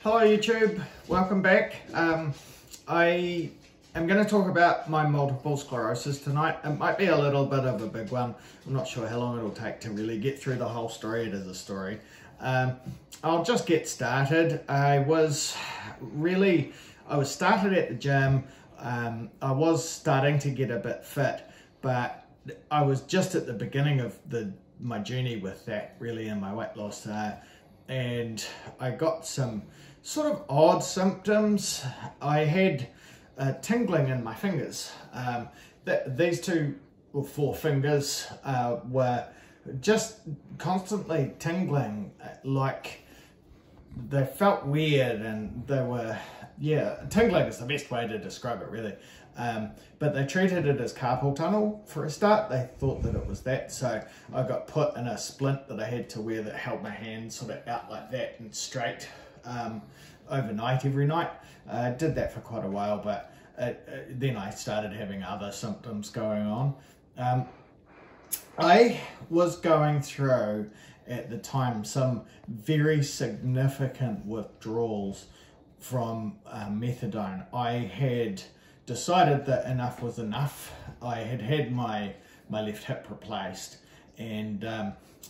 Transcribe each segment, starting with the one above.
Hello YouTube, welcome back. I am going to talk about my multiple sclerosis tonight. It might be a little bit of a big one. I'm not sure how long it'll take to really get through the whole story. It is a story. I'll just get started. I was started at the gym. I was starting to get a bit fit, but I was just at the beginning of my journey with that really in my weight loss. And I got some sort of odd symptoms. I had tingling in my fingers. These two or four fingers were just constantly tingling, like they felt weird, and they were, tingling is the best way to describe it really. But they treated it as carpal tunnel for a start. They thought that it was that, so I got put in a splint that I had to wear that held my hand sort of out like that and straight overnight every night. I did that for quite a while, but then I started having other symptoms going on. I was going through at the time some very significant withdrawals from methadone. I had decided that enough was enough. I had had my left hip replaced, and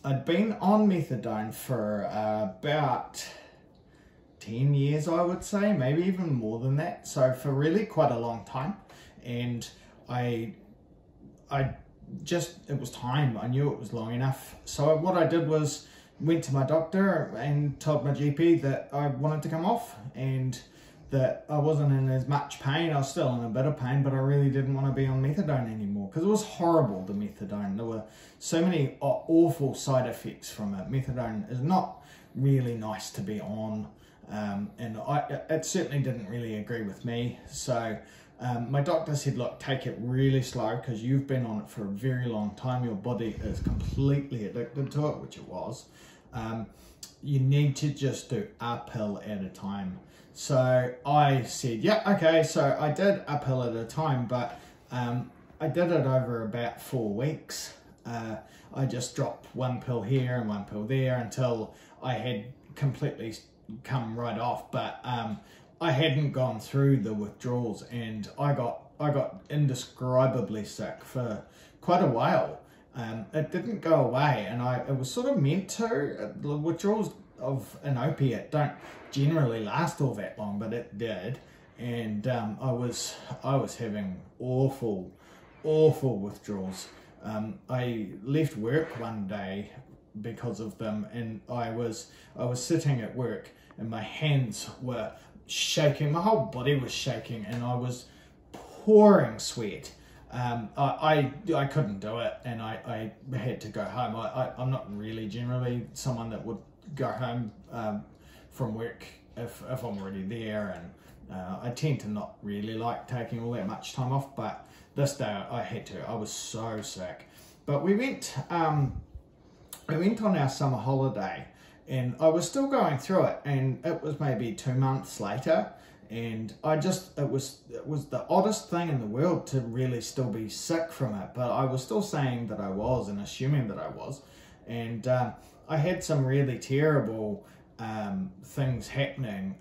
I'd been on methadone for about 10 years, I would say, maybe even more than that. So for really quite a long time. And I just, it was time. I knew it was long enough. So what I did was went to my doctor and told my GP that I wanted to come off and that I wasn't in as much pain. I was still in a bit of pain, but I really didn't want to be on methadone anymore because it was horrible, the methadone. There were so many awful side effects from it. Methadone is not really nice to be on, and it certainly didn't really agree with me. So my doctor said, look, take it really slow because you've been on it for a very long time. Your body is completely addicted to it, which it was. You need to just do a pill at a time. So I said, yeah, okay. So I did a pill at a time, but I did it over about 4 weeks. I just dropped one pill here and one pill there until I had completely come right off. But I hadn't gone through the withdrawals, and I got indescribably sick for quite a while. It didn't go away, and it was sort of meant to. The withdrawals of an opiate don't generally last all that long, but it did. And I was having awful withdrawals. I left work one day because of them, and I was sitting at work and my hands were shaking, my whole body was shaking, and I was pouring sweat. I couldn't do it, and I had to go home. I'm not really generally someone that would go home from work if I'm already there, and I tend to not really like taking all that much time off, but this day I had to. I was so sick. But we went on our summer holiday, and I was still going through it, and it was maybe 2 months later, and it was the oddest thing in the world to really still be sick from it, but I was still saying that I was and assuming that I was. And I had some really terrible things happening,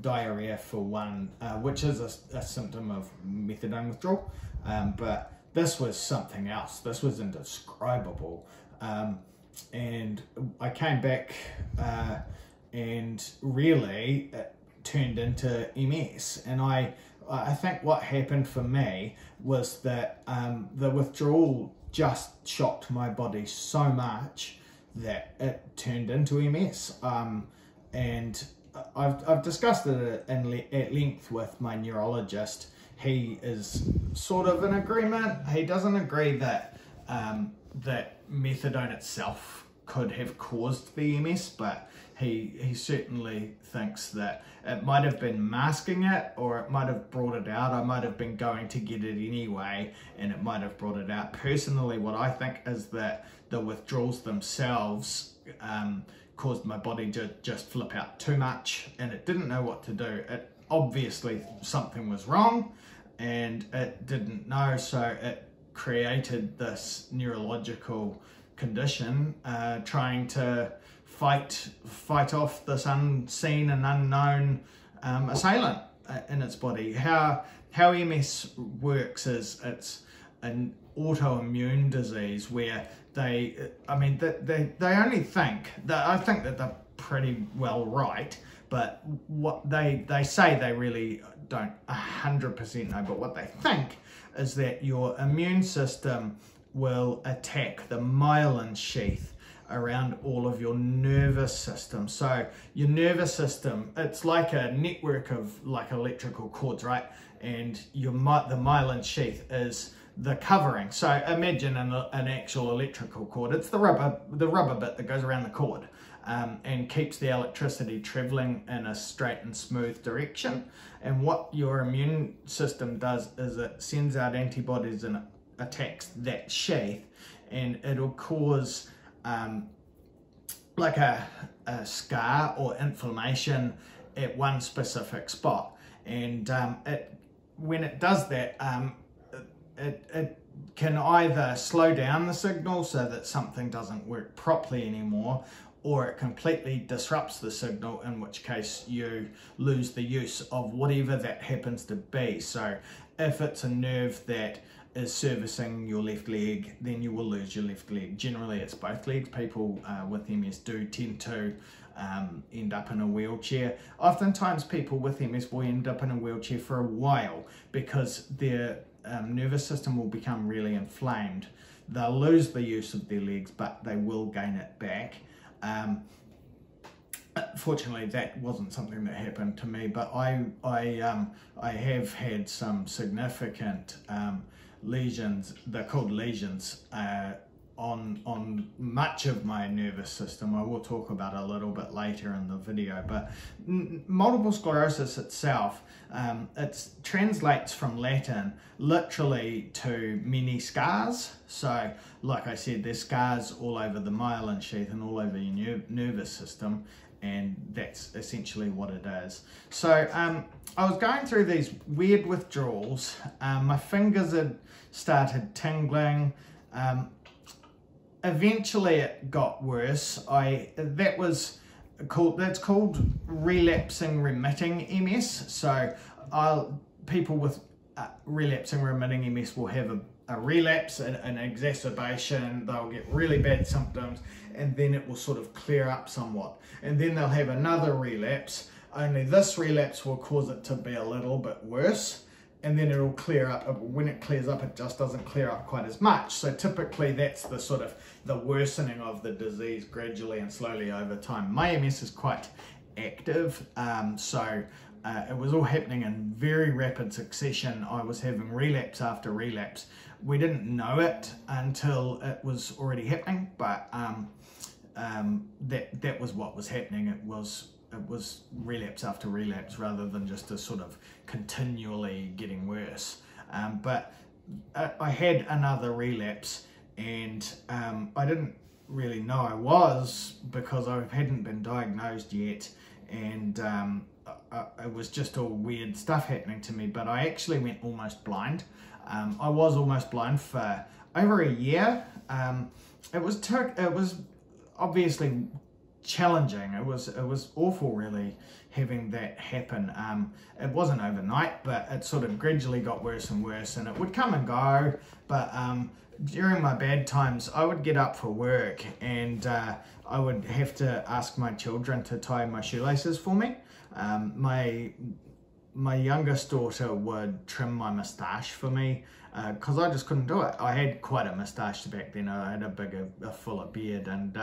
diarrhea for one, which is a symptom of methadone withdrawal, but this was something else. This was indescribable. And I came back and really it turned into MS. And I think what happened for me was that the withdrawal just shocked my body so much that it turned into MS. And I've discussed it at length with my neurologist. He is sort of in agreement. He doesn't agree that that methadone itself could have caused the MS, but he certainly thinks that it might have been masking it, or it might have brought it out. I might have been going to get it anyway, and it might have brought it out. Personally, what I think is that the withdrawals themselves caused my body to just flip out too much, and it didn't know what to do. It obviously something was wrong, and it didn't know, so it created this neurological condition, trying to fight off this unseen and unknown assailant in its body. How MS works is it's an autoimmune disease where they only think that, I think that they're pretty well right, but what they say they really don't 100% know, but what they think is that your immune system will attack the myelin sheath around all of your nervous system. So your nervous system, it's like a network of like electrical cords, right? And the myelin sheath is the covering. So imagine an actual electrical cord. It's the rubber bit that goes around the cord and keeps the electricity traveling in a straight and smooth direction. And what your immune system does is it sends out antibodies and attacks that sheath, and it'll cause like a scar or inflammation at one specific spot. And when it does that, it can either slow down the signal so that something doesn't work properly anymore, or it completely disrupts the signal, in which case you lose the use of whatever that happens to be. So if it's a nerve that is servicing your left leg, then you will lose your left leg. Generally it's both legs. People with MS do tend to end up in a wheelchair. Oftentimes people with MS will end up in a wheelchair for a while because their nervous system will become really inflamed. They'll lose the use of their legs, but they will gain it back. Fortunately, that wasn't something that happened to me, but I have had some significant lesions. They're called lesions on much of my nervous system. I will talk about a little bit later in the video. But multiple sclerosis itself, it translates from Latin literally to many scars. So like I said, there's scars all over the myelin sheath and all over your nervous system, and that's essentially what it is. So I was going through these weird withdrawals. My fingers had started tingling. Eventually it got worse. That's called relapsing remitting MS. So people with relapsing remitting MS will have a relapse, an exacerbation. They'll get really bad symptoms, and then it will sort of clear up somewhat, and then they'll have another relapse, only this relapse will cause it to be a little bit worse, and then it'll clear up. When it clears up, it just doesn't clear up quite as much. So typically that's the sort of the worsening of the disease gradually and slowly over time. My MS is quite active, so it was all happening in very rapid succession. I was having relapse after relapse. We didn't know it until it was already happening, but that was what was happening. It was relapse after relapse rather than just a sort of continually getting worse. But I had another relapse, and I didn't really know I was, because I hadn't been diagnosed yet, and it was just all weird stuff happening to me. But I actually went almost blind. I was almost blind for over a year. It was obviously challenging. It was awful, really, having that happen. It wasn't overnight, but it sort of gradually got worse and worse, and it would come and go. But during my bad times, I would get up for work, and I would have to ask my children to tie my shoelaces for me. My youngest daughter would trim my moustache for me, because I just couldn't do it. I had quite a moustache back then. I had a fuller beard, and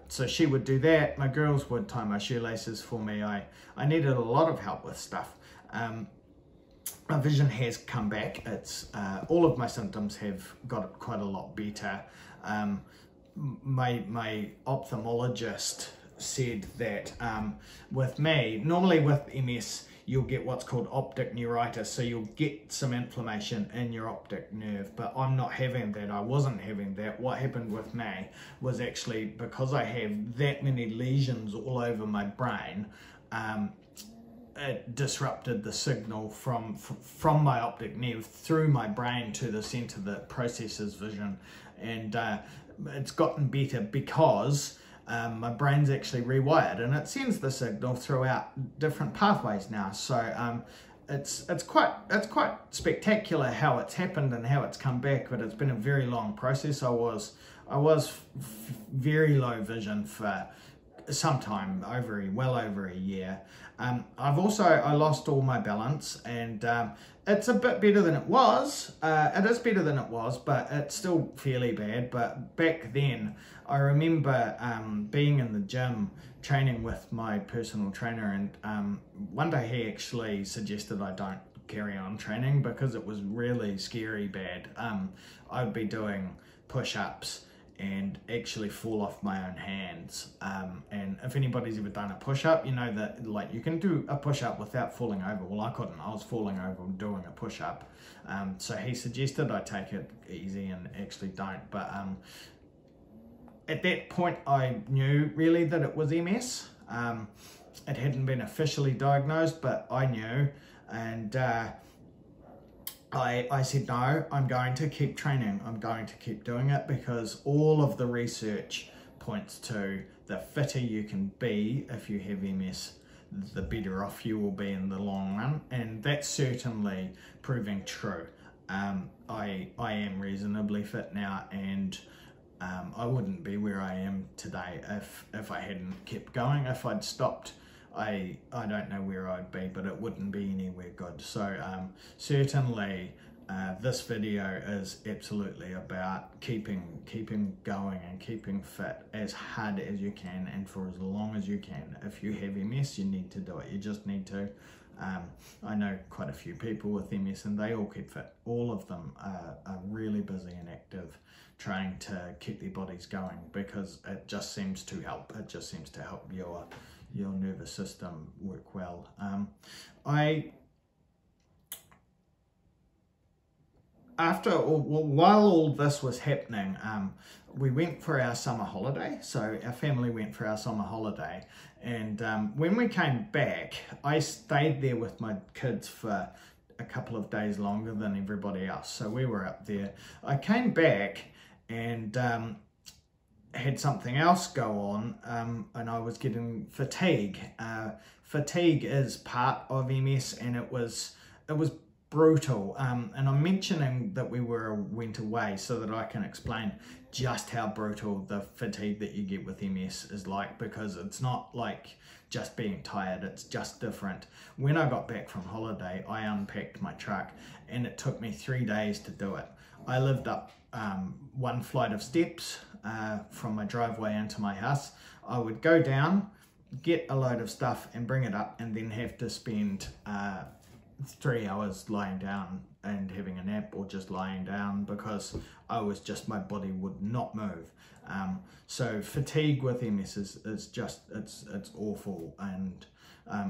so she would do that. My girls would tie my shoelaces for me. I needed a lot of help with stuff. My vision has come back. It's all of my symptoms have got quite a lot better. My ophthalmologist said that with me, normally with MS, you'll get what's called optic neuritis, so you'll get some inflammation in your optic nerve, but I'm not having that. I wasn't having that. What happened with me was actually because I have that many lesions all over my brain, it disrupted the signal from my optic nerve through my brain to the center that processes vision, and it's gotten better because my brain's actually rewired, and it sends the signal throughout different pathways now. So it's quite spectacular how it's happened and how it's come back, but it's been a very long process. I was very low vision for some time, well over a year. I lost all my balance, and it's a bit better than it was. It is better than it was, but it's still fairly bad. But back then, I remember being in the gym training with my personal trainer, and one day he actually suggested I don't carry on training because it was really scary bad. I'd be doing push-ups and actually fall off my own hands. And if anybody's ever done a push-up, you know that like you can do a push-up without falling over. Well, I couldn't. I was falling over doing a push-up. So he suggested I take it easy and actually don't. But at that point, I knew really that it was MS. It hadn't been officially diagnosed, but I knew. And I said, no, I'm going to keep training. I'm going to keep doing it because all of the research points to the fitter you can be if you have MS, the better off you will be in the long run. And that's certainly proving true. I am reasonably fit now, and I wouldn't be where I am today if I hadn't kept going. If I'd stopped, I don't know where I'd be, but it wouldn't be anywhere good. So certainly this video is absolutely about keeping going and keeping fit as hard as you can and for as long as you can. If you have MS, you need to do it. You just need to. I know quite a few people with MS, and they all keep fit. All of them are really busy and active, trying to keep their bodies going because it just seems to help. It just seems to help your nervous system work well. While all this was happening, we went for our summer holiday. So our family went for our summer holiday, and when we came back, I stayed there with my kids for a couple of days longer than everybody else. So we were up there. I came back and had something else go on, and I was getting fatigue. Fatigue is part of MS, and it was brutal. And I'm mentioning that we went away so that I can explain just how brutal the fatigue that you get with MS is like, because it's not like just being tired, it's just different. When I got back from holiday, I unpacked my truck, and it took me 3 days to do it. I lived up one flight of steps from my driveway into my house. I would go down, get a load of stuff and bring it up, and then have to spend 3 hours lying down and having a nap, or just lying down because my body would not move. So fatigue with MS is just, it's awful, and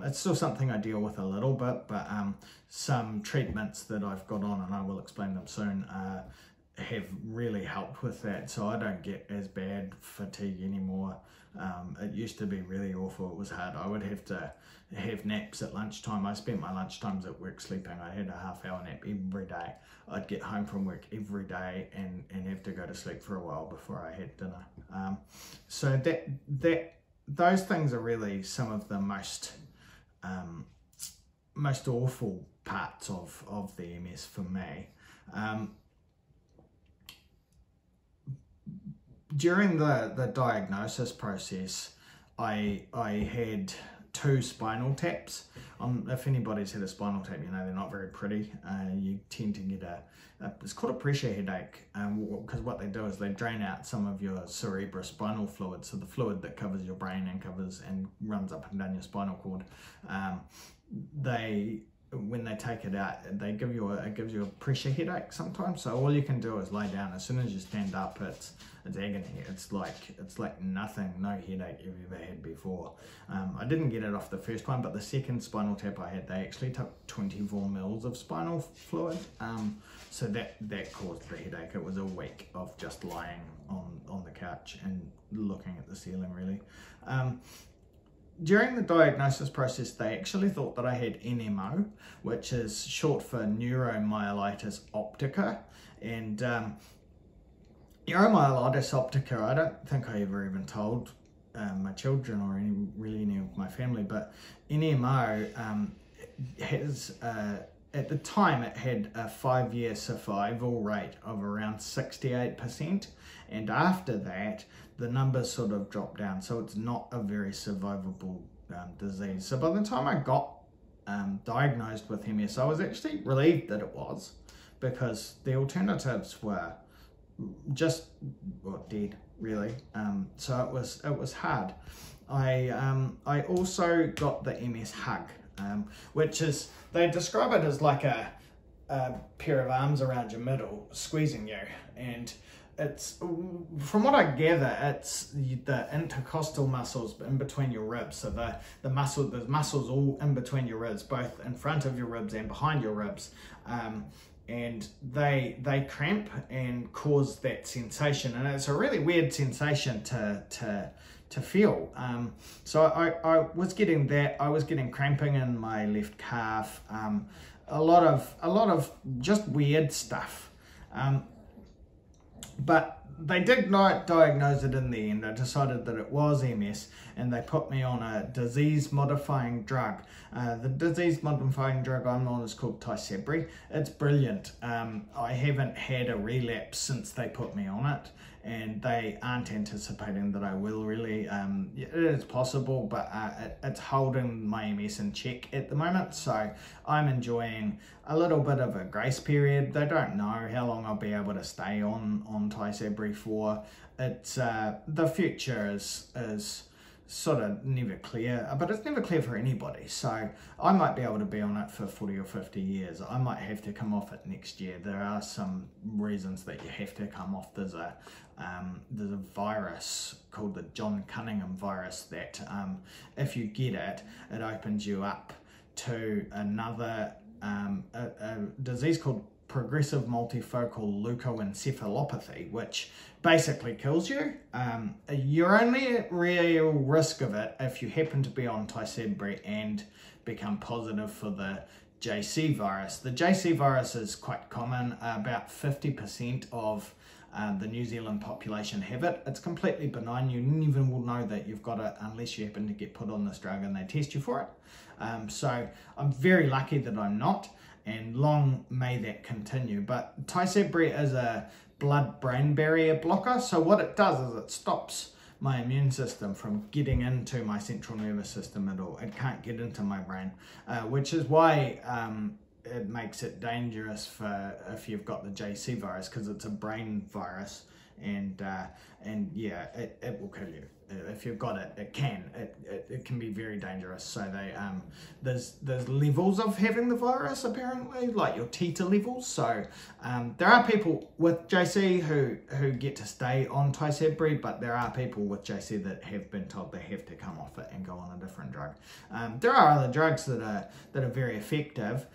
it's still something I deal with a little bit, but some treatments that I've got on, and I will explain them soon, have really helped with that, so I don't get as bad fatigue anymore. It used to be really awful. It was hard. I would have to have naps at lunchtime. I spent my lunchtimes at work sleeping. I had a half-hour nap every day. I'd get home from work every day and have to go to sleep for a while before I had dinner. So those things are really some of the most awful parts of the MS for me. During the diagnosis process, I had 2 spinal taps. If anybody's had a spinal tap, you know they're not very pretty. You tend to get it's called a pressure headache, because what they do is they drain out some of your cerebrospinal fluid, so the fluid that covers your brain and runs up and down your spinal cord. When they take it out, it gives you a pressure headache sometimes. So all you can do is lay down. As soon as you stand up, it's agony. It's like nothing, no headache you've ever had before. I didn't get it off the first one, but the second spinal tap I had, they actually took 24 mils of spinal fluid. So that caused the headache. It was a week of just lying on the couch and looking at the ceiling, really. During the diagnosis process, they actually thought that I had NMO, which is short for neuromyelitis optica. And neuromyelitis optica, I don't think I ever even told my children or any of my family, but NMO has, at the time, it had a 5-year survival rate of around 68%, and after that the numbers sort of dropped down, so it's not a very survivable disease. So by the time I got diagnosed with MS, I was actually relieved that it was, because the alternatives were just, well, dead, really. So it was hard. I also got the MS hug, which is, they describe it as like a pair of arms around your middle squeezing you, and it's, from what I gather, it's the intercostal muscles in between your ribs. So there's muscles all in between your ribs, both in front of your ribs and behind your ribs, and they cramp and cause that sensation, and it's a really weird sensation to feel. So I was getting that. I was getting cramping in my left calf, a lot of just weird stuff. But they did not diagnose it in the end. I decided that it was MS, and they put me on a disease-modifying drug. The disease-modifying drug I'm on is called Tysabri. It's brilliant. I haven't had a relapse since they put me on it, and they aren't anticipating that I will really. It is possible, but it's holding my MS in check at the moment, so I'm enjoying a little bit of a grace period. They don't know how long I'll be able to stay on Tysabri for. It's the future is sort of never clear, but it's never clear for anybody. So I might be able to be on it for 40 or 50 years. I might have to come off it next year. There are some reasons that you have to come off. There's a virus called the John Cunningham virus that if you get it, it opens you up to another a disease called progressive multifocal leukoencephalopathy, which basically kills you. You're only at real risk of it if you happen to be on Tysabri and become positive for the JC virus. The JC virus is quite common. About 50% of the New Zealand population have it. It's completely benign. You never will know that you've got it unless you happen to get put on this drug and they test you for it. So I'm very lucky that I'm not, and long may that continue. But Tysabri is a blood-brain barrier blocker, so what it does is it stops my immune system from getting into my central nervous system at all. It can't get into my brain, which is why it makes it dangerous for if you've got the JC virus, because it's a brain virus, and yeah, it will kill you. If you've got it, it can be very dangerous. So they there's levels of having the virus, apparently, like your Titer levels. So there are people with JC who get to stay on Tysabri, but there are people with JC that have been told they have to come off it and go on a different drug. There are other drugs that are very effective,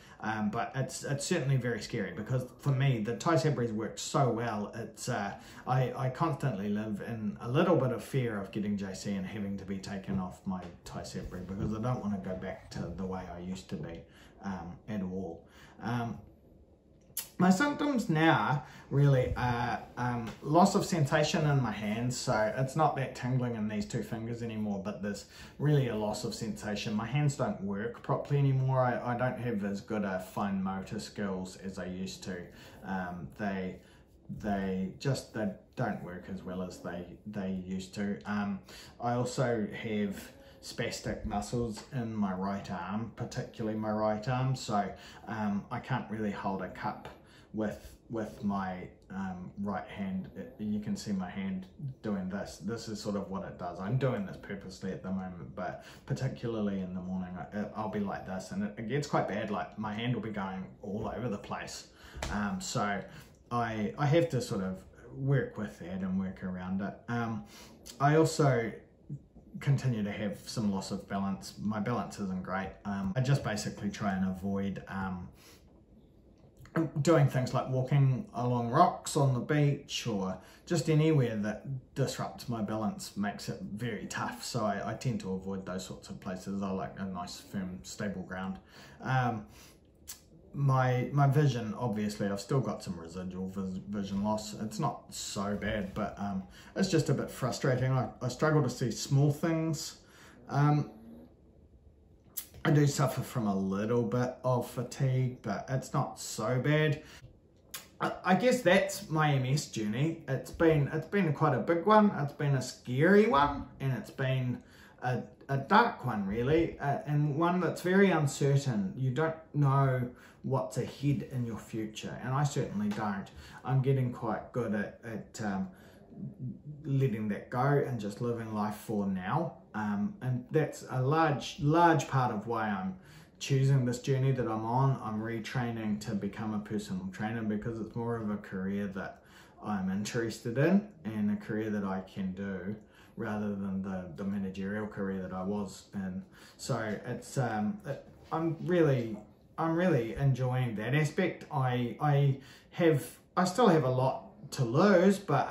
but it's certainly very scary, because for me the Tysabri works so well. It's I constantly live in a little bit of fear of getting JC and having to be taken off my Tysabri, because I don't want to go back to the way I used to be at all. My symptoms now really are loss of sensation in my hands, so it's not that tingling in these two fingers anymore, but there's really a loss of sensation. My hands don't work properly anymore. I don't have as good a fine motor skills as I used to. They don't work as well as they used to. I also have spastic muscles in my right arm, particularly my right arm, so I can't really hold a cup with my right hand. You can see my hand doing this. This is sort of what it does. I'm doing this purposely at the moment, but particularly in the morning I'll be like this, and it gets quite bad. Like my hand will be going all over the place. So I have to sort of work with that and work around it. I also continue to have some loss of balance. My balance isn't great. I just basically try and avoid doing things like walking along rocks on the beach, or just anywhere that disrupts my balance, makes it very tough. So I tend to avoid those sorts of places. I like a nice, firm, stable ground. my vision, obviously, I've still got some residual vision loss. It's not so bad, but it's just a bit frustrating. I struggle to see small things. I do suffer from a little bit of fatigue, but it's not so bad. I guess that's my MS journey. It's been quite a big one. It's been a scary one, and it's been a dark one, really, and one that's very uncertain. You don't know what's ahead in your future, and I certainly don't. I'm getting quite good at letting that go and just living life for now, and that's a large part of why I'm choosing this journey that I'm on. I'm retraining to become a personal trainer because it's more of a career that I'm interested in and a career that I can do, rather than the managerial career that I was in. So it's I'm really enjoying that aspect. I still have a lot to lose, but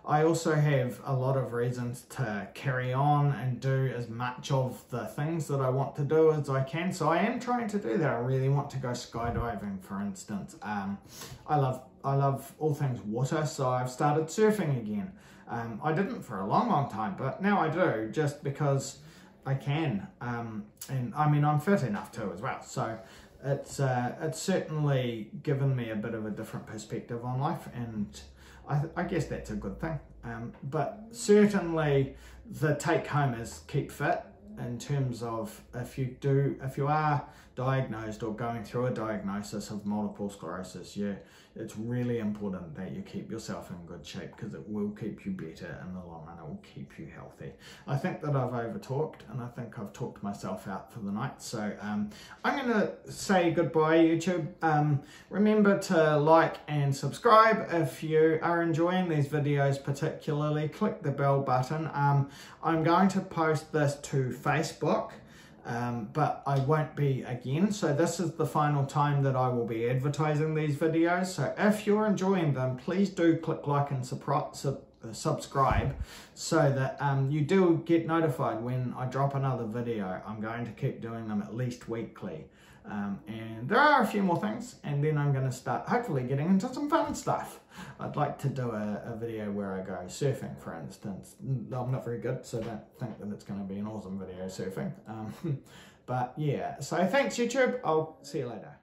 I also have a lot of reasons to carry on and do as much of the things that I want to do as I can. So I am trying to do that. I really want to go skydiving, for instance. I love all things water, so I've started surfing again. I didn't for a long time, but now I do, just because I can. And I mean, I'm fit enough to as well. So it's certainly given me a bit of a different perspective on life, and I guess that's a good thing. But certainly the take home is keep fit, in terms of if you are diagnosed or going through a diagnosis of multiple sclerosis, it's really important that you keep yourself in good shape, because it will keep you better in the long run. It will keep you healthy. I think that I've over talked, and I think I've talked myself out for the night. So I'm going to say goodbye, YouTube. Remember to like and subscribe if you are enjoying these videos particularly. Click the bell button. I'm going to post this to Facebook, but I won't be again. So this is the final time that I will be advertising these videos. So if you're enjoying them, please do click like and subscribe, so that you do get notified when I drop another video. I'm going to keep doing them at least weekly. And there are a few more things, and then I'm going to start hopefully getting into some fun stuff. I'd like to do a video where I go surfing, for instance. I'm not very good, so don't think that it's going to be an awesome video surfing. But yeah, so thanks, YouTube. I'll see you later.